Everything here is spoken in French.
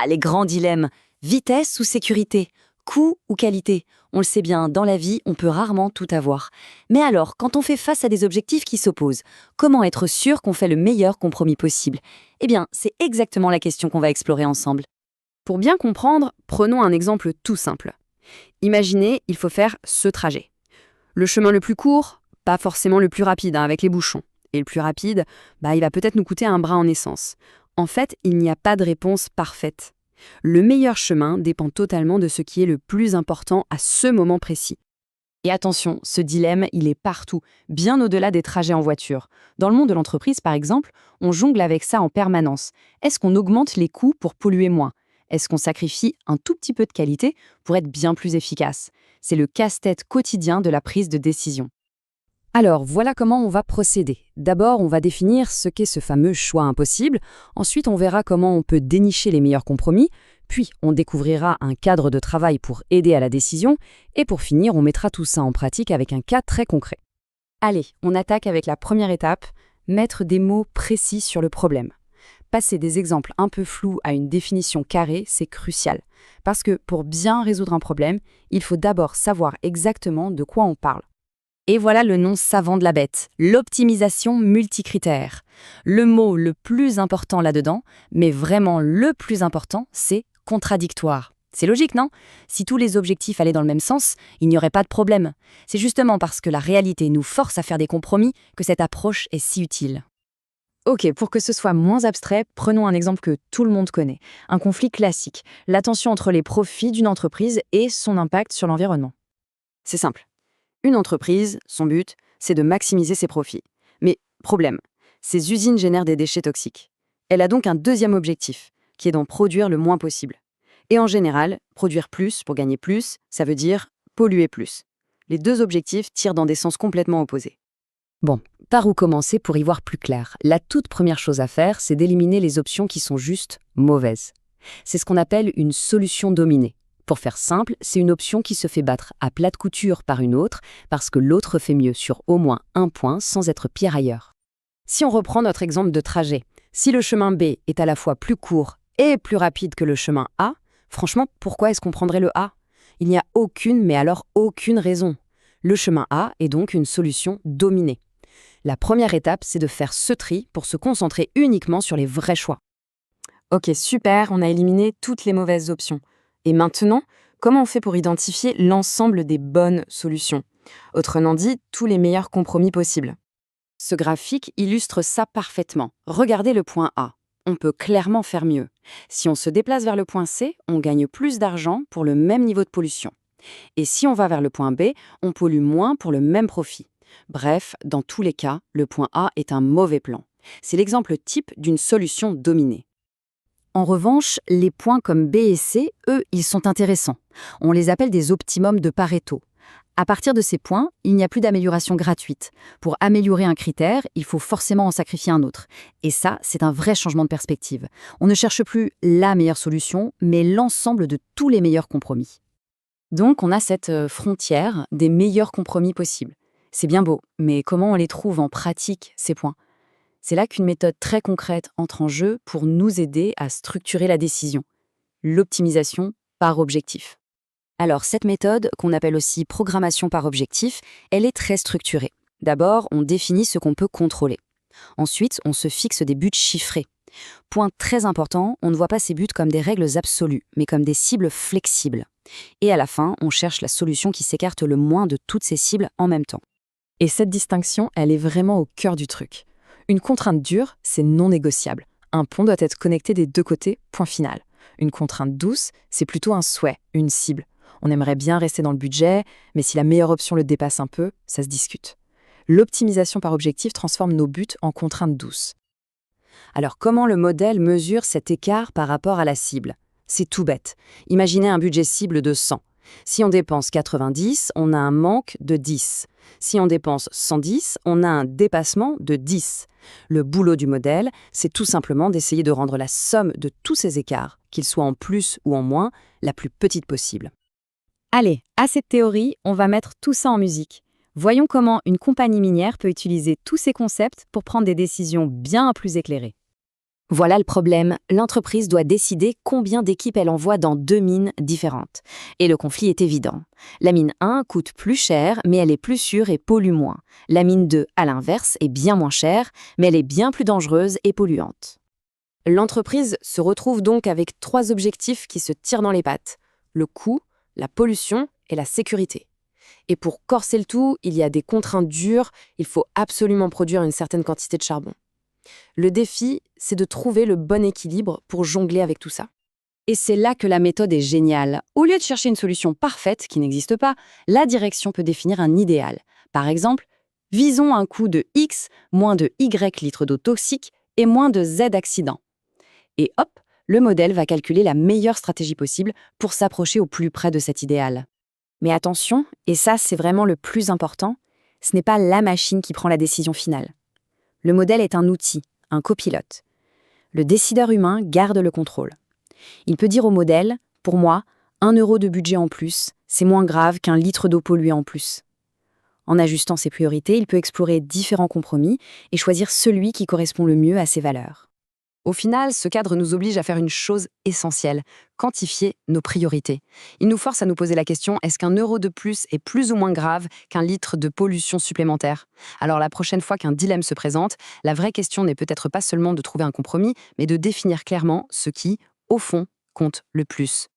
Ah, les grands dilemmes. Vitesse ou sécurité? Coût ou qualité? On le sait bien, dans la vie, on peut rarement tout avoir. Mais alors, quand on fait face à des objectifs qui s'opposent, comment être sûr qu'on fait le meilleur compromis possible? Eh bien, c'est exactement la question qu'on va explorer ensemble. Pour bien comprendre, prenons un exemple tout simple. Imaginez, il faut faire ce trajet. Le chemin le plus court, pas forcément le plus rapide avec les bouchons. Et le plus rapide, il va peut-être nous coûter un bras en essence. En fait, il n'y a pas de réponse parfaite. Le meilleur chemin dépend totalement de ce qui est le plus important à ce moment précis. Et attention, ce dilemme, il est partout, bien au-delà des trajets en voiture. Dans le monde de l'entreprise, par exemple, on jongle avec ça en permanence. Est-ce qu'on augmente les coûts pour polluer moins? Est-ce qu'on sacrifie un tout petit peu de qualité pour être bien plus efficace? C'est le casse-tête quotidien de la prise de décision. Alors, voilà comment on va procéder. D'abord, on va définir ce qu'est ce fameux choix impossible. Ensuite, on verra comment on peut dénicher les meilleurs compromis. Puis, on découvrira un cadre de travail pour aider à la décision. Et pour finir, on mettra tout ça en pratique avec un cas très concret. Allez, on attaque avec la première étape, mettre des mots précis sur le problème. Passer des exemples un peu flous à une définition carrée, c'est crucial. Parce que pour bien résoudre un problème, il faut d'abord savoir exactement de quoi on parle. Et voilà le nom savant de la bête, l'optimisation multicritère. Le mot le plus important là-dedans, mais vraiment le plus important, c'est contradictoire. C'est logique, non? Si tous les objectifs allaient dans le même sens, il n'y aurait pas de problème. C'est justement parce que la réalité nous force à faire des compromis que cette approche est si utile. Ok, pour que ce soit moins abstrait, prenons un exemple que tout le monde connaît. Un conflit classique, la tension entre les profits d'une entreprise et son impact sur l'environnement. C'est simple. Une entreprise, son but, c'est de maximiser ses profits. Mais problème, ces usines génèrent des déchets toxiques. Elle a donc un deuxième objectif, qui est d'en produire le moins possible. Et en général, produire plus pour gagner plus, ça veut dire polluer plus. Les deux objectifs tirent dans des sens complètement opposés. Bon, par où commencer pour y voir plus clair? La toute première chose à faire, c'est d'éliminer les options qui sont juste mauvaises. C'est ce qu'on appelle une solution dominée. Pour faire simple, c'est une option qui se fait battre à plate couture par une autre parce que l'autre fait mieux sur au moins un point sans être pire ailleurs. Si on reprend notre exemple de trajet, si le chemin B est à la fois plus court et plus rapide que le chemin A, franchement, pourquoi est-ce qu'on prendrait le A? Il n'y a aucune, mais alors aucune raison. Le chemin A est donc une solution dominée. La première étape, c'est de faire ce tri pour se concentrer uniquement sur les vrais choix. Ok, super, on a éliminé toutes les mauvaises options. Et maintenant, comment on fait pour identifier l'ensemble des bonnes solutions? Autrement dit, tous les meilleurs compromis possibles. Ce graphique illustre ça parfaitement. Regardez le point A. On peut clairement faire mieux. Si on se déplace vers le point C, on gagne plus d'argent pour le même niveau de pollution. Et si on va vers le point B, on pollue moins pour le même profit. Bref, dans tous les cas, le point A est un mauvais plan. C'est l'exemple type d'une solution dominée. En revanche, les points comme B et C, eux, ils sont intéressants. On les appelle des optimums de Pareto. À partir de ces points, il n'y a plus d'amélioration gratuite. Pour améliorer un critère, il faut forcément en sacrifier un autre. Et ça, c'est un vrai changement de perspective. On ne cherche plus la meilleure solution, mais l'ensemble de tous les meilleurs compromis. Donc, on a cette frontière des meilleurs compromis possibles. C'est bien beau, mais comment on les trouve en pratique, ces points? C'est là qu'une méthode très concrète entre en jeu pour nous aider à structurer la décision. L'optimisation par objectif. Alors, cette méthode, qu'on appelle aussi programmation par objectif, elle est très structurée. D'abord, on définit ce qu'on peut contrôler. Ensuite, on se fixe des buts chiffrés. Point très important, on ne voit pas ces buts comme des règles absolues, mais comme des cibles flexibles. Et à la fin, on cherche la solution qui s'écarte le moins de toutes ces cibles en même temps. Et cette distinction, elle est vraiment au cœur du truc. Une contrainte dure, c'est non négociable. Un pont doit être connecté des deux côtés, point final. Une contrainte douce, c'est plutôt un souhait, une cible. On aimerait bien rester dans le budget, mais si la meilleure option le dépasse un peu, ça se discute. L'optimisation par objectif transforme nos buts en contraintes douces. Alors comment le modèle mesure cet écart par rapport à la cible? C'est tout bête. Imaginez un budget cible de 100. Si on dépense 90, on a un manque de 10. Si on dépense 110, on a un dépassement de 10. Le boulot du modèle, c'est tout simplement d'essayer de rendre la somme de tous ces écarts, qu'ils soient en plus ou en moins, la plus petite possible. Allez, à cette théorie, on va mettre tout ça en musique. Voyons comment une compagnie minière peut utiliser tous ces concepts pour prendre des décisions bien plus éclairées. Voilà le problème, l'entreprise doit décider combien d'équipes elle envoie dans 2 mines différentes. Et le conflit est évident. La mine 1 coûte plus cher, mais elle est plus sûre et pollue moins. La mine 2, à l'inverse, est bien moins chère, mais elle est bien plus dangereuse et polluante. L'entreprise se retrouve donc avec 3 objectifs qui se tirent dans les pattes: le coût, la pollution et la sécurité. Et pour corser le tout, il y a des contraintes dures, il faut absolument produire une certaine quantité de charbon. Le défi, c'est de trouver le bon équilibre pour jongler avec tout ça. Et c'est là que la méthode est géniale. Au lieu de chercher une solution parfaite qui n'existe pas, la direction peut définir un idéal. Par exemple, visons un coût de X, moins de Y litres d'eau toxique et moins de Z accidents. Et hop, le modèle va calculer la meilleure stratégie possible pour s'approcher au plus près de cet idéal. Mais attention, et ça c'est vraiment le plus important, ce n'est pas la machine qui prend la décision finale. Le modèle est un outil, un copilote. Le décideur humain garde le contrôle. Il peut dire au modèle, pour moi, 1 € de budget en plus, c'est moins grave qu'un litre d'eau polluée en plus. En ajustant ses priorités, il peut explorer différents compromis et choisir celui qui correspond le mieux à ses valeurs. Au final, ce cadre nous oblige à faire une chose essentielle: quantifier nos priorités. Il nous force à nous poser la question, est-ce qu'1 € de plus est plus ou moins grave qu'un litre de pollution supplémentaire? Alors la prochaine fois qu'un dilemme se présente, la vraie question n'est peut-être pas seulement de trouver un compromis, mais de définir clairement ce qui, au fond, compte le plus.